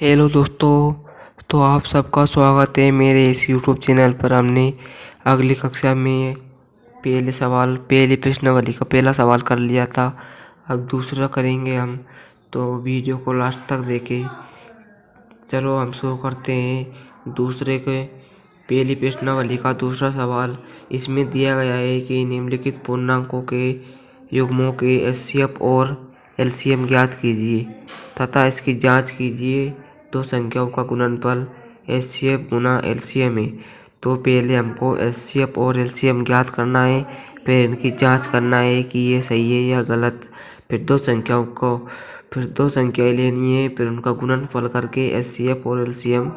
Hello दोस्तों। तो आप सबका स्वागत है मेरे इस यूट्यूब चैनल पर। हमने अगली कक्षा में पहले प्रश्नावली का पहला सवाल कर लिया था। अब दूसरा करेंगे हम, तो वीडियो को लास्ट तक देखें। चलो हम शुरू करते हैं दूसरे के पहली प्रश्नावली का दूसरा सवाल। इसमें दिया गया है कि निम्नलिखित पूर्णांकों के युग्मों के एचसीएफ और एलसीएम ज्ञात कीजिए तथा इसकी जांच कीजिए। दो संख्याओं का गुणनफल एचसीएफ गुना एलसीएम है। तो पहले हमको एचसीएफ और एलसीएम ज्ञात करना है, फिर इनकी जांच करना है कि ये सही है या गलत। फिर दो संख्याएं लेनी है, फिर उनका गुणनफल करके एचसीएफ और एलसीएम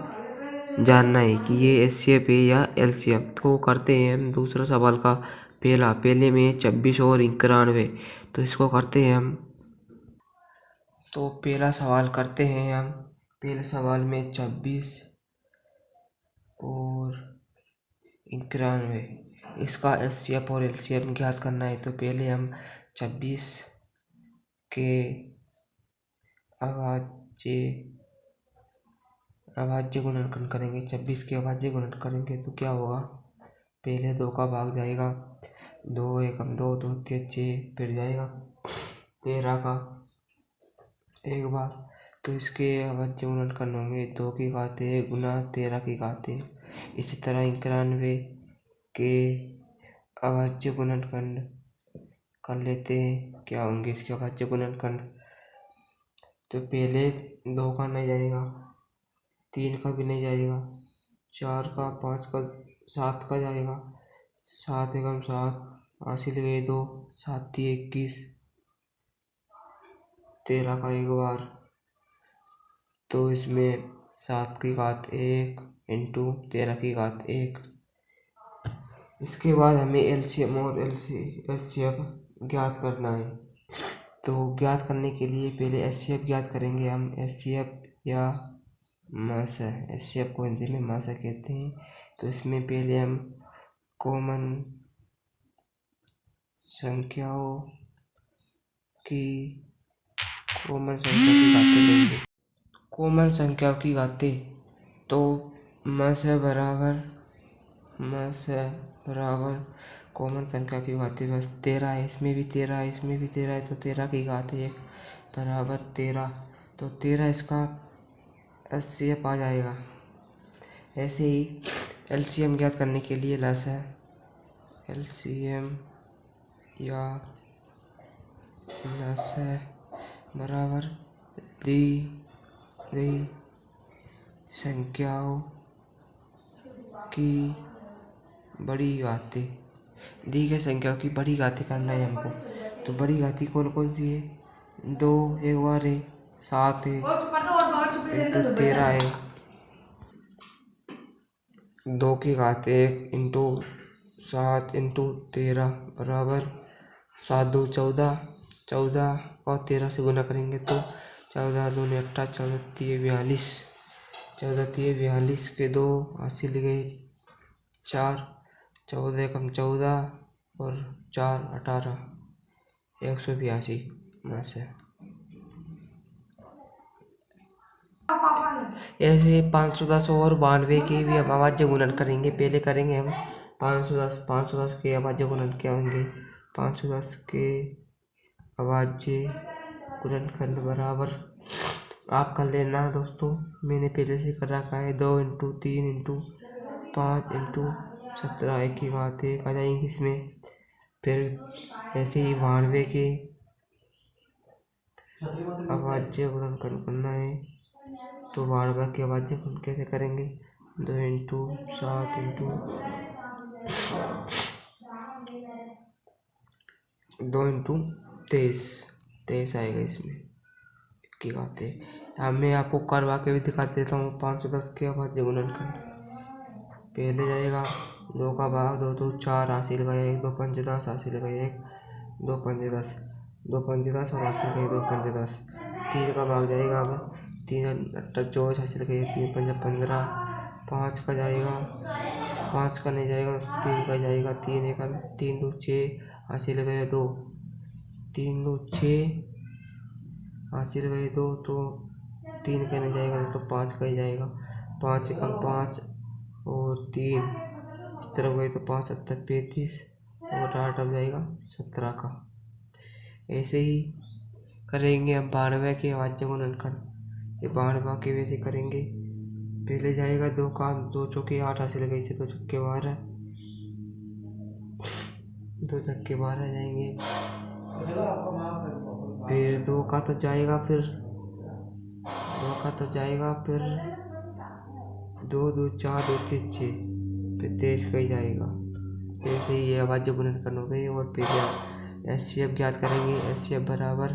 जानना है कि ये एचसीएफ है या एलसीएम। तो करते हैं हम दूसरा सवाल का पहले में 26 और 91, तो इसको करते हैं हम। तो पहला सवाल करते हैं हम। पहले सवाल में 26 और 91, इसका एचसीएफ और एलसीएम ज्ञात करना है। तो पहले हम 26 के अभाज्य गुणनखंड करेंगे। 26 के अभाज्य गुणन करेंगे तो क्या होगा, पहले 2 का भाग जाएगा, 2 एकम 2, 2 3 6, फिर जाएगा 13 का एक बार। तो इसके अभाज्य गुणनखंड होंगे 2 की घात 1 गुना 13 की घात 1। इसी तरह 91 के अभाज्य गुणनखंड कर लेते हैं, क्या होंगे इसके अभाज्य गुणनखंड। तो पहले 2 का नहीं जाएगा, 3 का भी नहीं जाएगा, 4 का, 5 का, 7 का जाएगा, 7 एकम 7, हासिल गए 2, 7 21, 13 का एक बार। तो इसमें 7 की घात 1 इंटू 13 की घात 1। इसके बाद हमें एलसीएम और एचसीएफ ज्ञात करना है। तो ज्ञात करने के लिए पहले एचसीएफ ज्ञात करेंगे हम। एचसीएफ या मासा, एचसीएफ को हिंदी में मासा कहते हैं। तो इसमें पहले हम कॉमन संख्याओं की घातें लेंगे। कॉमन संख्याओं की घातें, तो मासा बराबर कॉमन संख्या की घातें बस 13 है, इसमें भी 13 है, इसमें भी 13 है। तो 13 की घात 1 बराबर 13। तो 13 इसका एचसीएफ आ जाएगा। ऐसे ही एलसीएम ज्ञात करने के लिए लसा एलसीएम या लसा बराबर दी गई संख्याओं की बड़ी घातें, दी गई संख्याओं की बड़ी घातें करना है हमको। तो बड़ी घातें कौन कौन सी है, 2 एक बार है, 7 है, इंटू 13 है, 2 की घात 1 इंटू 7 इंटू 13 बराबर 7 2 14, 14 और 13 से गुना करेंगे तो 14 दूनी 18, 14 3 42, 14 3 42 के 2 हासिल गए 4, 14 एकम 14 और 4 18, 182 से। ऐसे 510 और 92 के भी हम अभाज्य गुणन करेंगे। पहले करेंगे हम 510 के अभाज्य गुणन क्या होंगे। 510 के अभाज्य गुणनखंड बराबर, आप कर लेना दोस्तों, मैंने पहले से कर रखा है, 2 इंटू 3 इंटू 5 इंटू 17 एक की बात एक आ जाएंगी इसमें। फिर ऐसे ही 92 के अभाज्य गुणनखंड करना है। तो 92 के अभाज्य गुणन कैसे करेंगे, 2 इंटू 7 इंटू 2 इंटू 23 आएगा इसमें की बात है। अब मैं आपको करवा के भी दिखा देता हूँ। 510 के अभाज्य गुणनखंड पहले जाएगा 2 का भाग 2 2 4 हासिल गए 1, 2 5 10 हासिल गए 1, 2 5 10, 2 5 10 और हासिल गए 2 5 10। 3 का भाग जाएगा, अब 3 8 24 हासिल गए 3 5 15, 5 का जाएगा, 5 का नहीं जाएगा, 3 का जाएगा, 3 एक 3 2 6 हासिल गए 2, 3 2 6 हासिल गए 2। तो 3 करने जाएगा तो 5 का ही जाएगा। 5 एकम 5 और 3 इस तरफ गए तो 5 7 35 और 8 अब जाएगा 17 का। ऐसे ही करेंगे हम 92 के अभाज्य गुणनखंड। ये 92 के वैसे करेंगे। पहले जाएगा 2 का, 2 चौके 8 हासिल गई से 2 छक्के 12, 2 छक्के 12 जाएंगे। फिर 2 का तो जाएगा, फिर 2 2 4 2 3 6, फिर 23 का ही जाएगा। ऐसे ही ये अभाज्य गुणनखंड हो गई। और फिर एचसीएफ ज्ञात करेंगे। एचसीएफ बराबर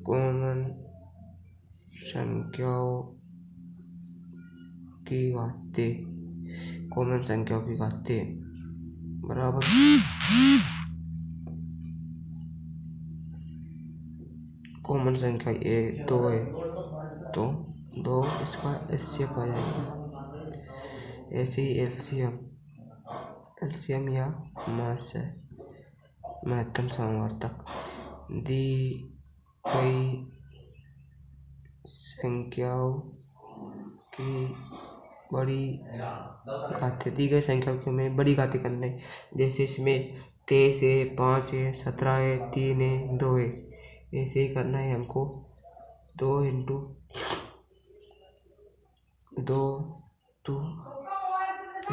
कॉमन संख्याओं की घातें, कॉमन संख्याओं की घातें बराबर कॉमन संख्या ये 2 है तो 2 इसका एचसीएफ आ जाएगा। ऐसे ही एलसीएम या मास्य महत्तम समवर्तक दी गई संख्याओं की बड़ी घातें, दी गई संख्याओं की हमें बड़ी घातें करना है। जैसे इसमें 23 है, 5 है, 17 है, 3 है, 2 है। ऐसे ही करना है हमको। 2 इंटू 2 2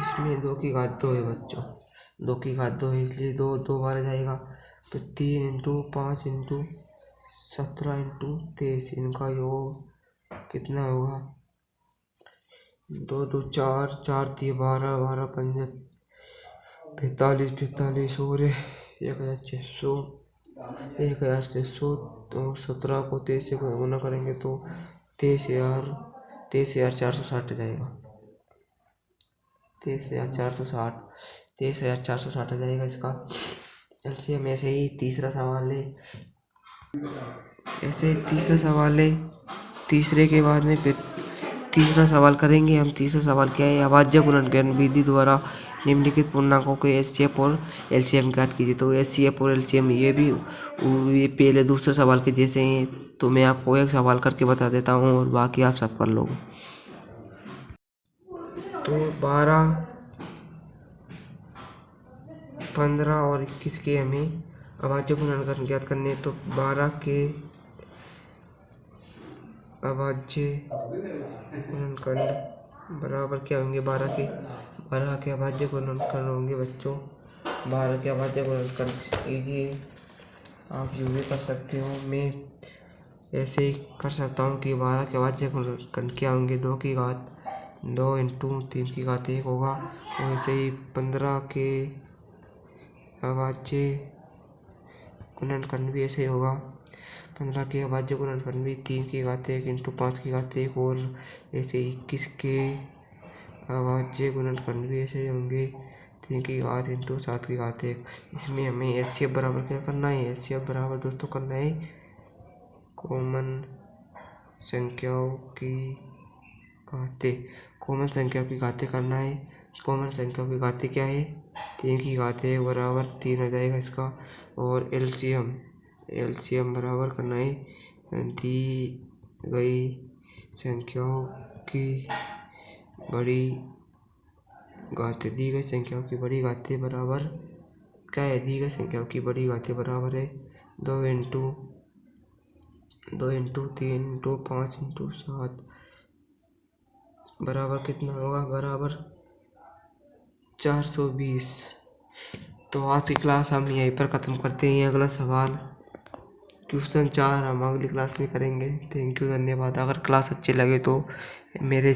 इसमें 2 की घात 2 है बच्चों, 2 की घात 2 है इसलिए 2 2 बार जाएगा। फिर 3 इंटू 5 इंटू 17 इंटू 23, इनका योग कितना होगा? 2 2 4 4 3 12 12 5 45 45 और 1600 1600 तो 17 को 23 से गुना करेंगे तो 23,460 जाएगा। 23,460 जाएगा इसका एलसीएम। ऐसे ही तीसरा सवाल है। तीसरे के बाद में फिर तीसरा सवाल करेंगे हम। तीसरा सवाल क्या है? अभाज्य गुणनखंड विधि द्वारा निम्नलिखित पूर्णांकों के एचसीएफ और एलसीएम ज्ञात कीजिए। तो एचसीएफ और एलसीएम ये पहले दूसरे सवाल के जैसे हैं, तो मैं आपको एक सवाल करके बता देता हूँ और बाकी आप सब कर लोगे। तो 12 15 और 21 के हमें अभाज्य गुणनखंड ज्ञात करने। तो 12 के अभाज्य गुणनखंड बराबर क्या होंगे? 12 के अभाज्य गुणनखंड होंगे बच्चों। 12 के अभाज्य गुणनखंड लीजिए, आप यूँ भी कर सकते हो, मैं ऐसे ही कर सकता हूँ कि 12 के अभाज्य गुणनखंड क्या होंगे? 2 की घात 2 इंटू 3 की घात 1 होगा। और ऐसे ही 15 के अभाज्य गुणनखंड भी ऐसे ही होगा। 15 के अभाज्य गुणनखंड भी 3 की घात 1 इंटू 5 की घात 1। और ऐसे 21 के अभाज्य गुणनखंड भी ऐसे ही होंगे, 3 की घात इंटू 7 की घात 1। इसमें हमें एचसीएफ बराबर क्या करना है? एचसीएफ बराबर दोस्तों करना है कॉमन संख्याओं की घातें। कॉमन संख्याओं की घातें करना है। कॉमन संख्याओं की घातें क्या है? 3 की घात 1 बराबर 3 हो जाएगा इसका। और एलसीएम बराबर करना है दी गई संख्याओं की बड़ी घातें। दी गई संख्याओं की बड़ी घातें बराबर क्या है? दी गई संख्याओं की बड़ी घातें बराबर है 2 इंटू 3 इंटू 5 इंटू 7 बराबर कितना होगा? बराबर 420। तो आज की क्लास हम यहीं पर ख़त्म करते हैं। अगला सवाल क्वेश्चन 4 हम अगली क्लास में करेंगे। थैंक यू, धन्यवाद। अगर क्लास अच्छी लगे तो मेरे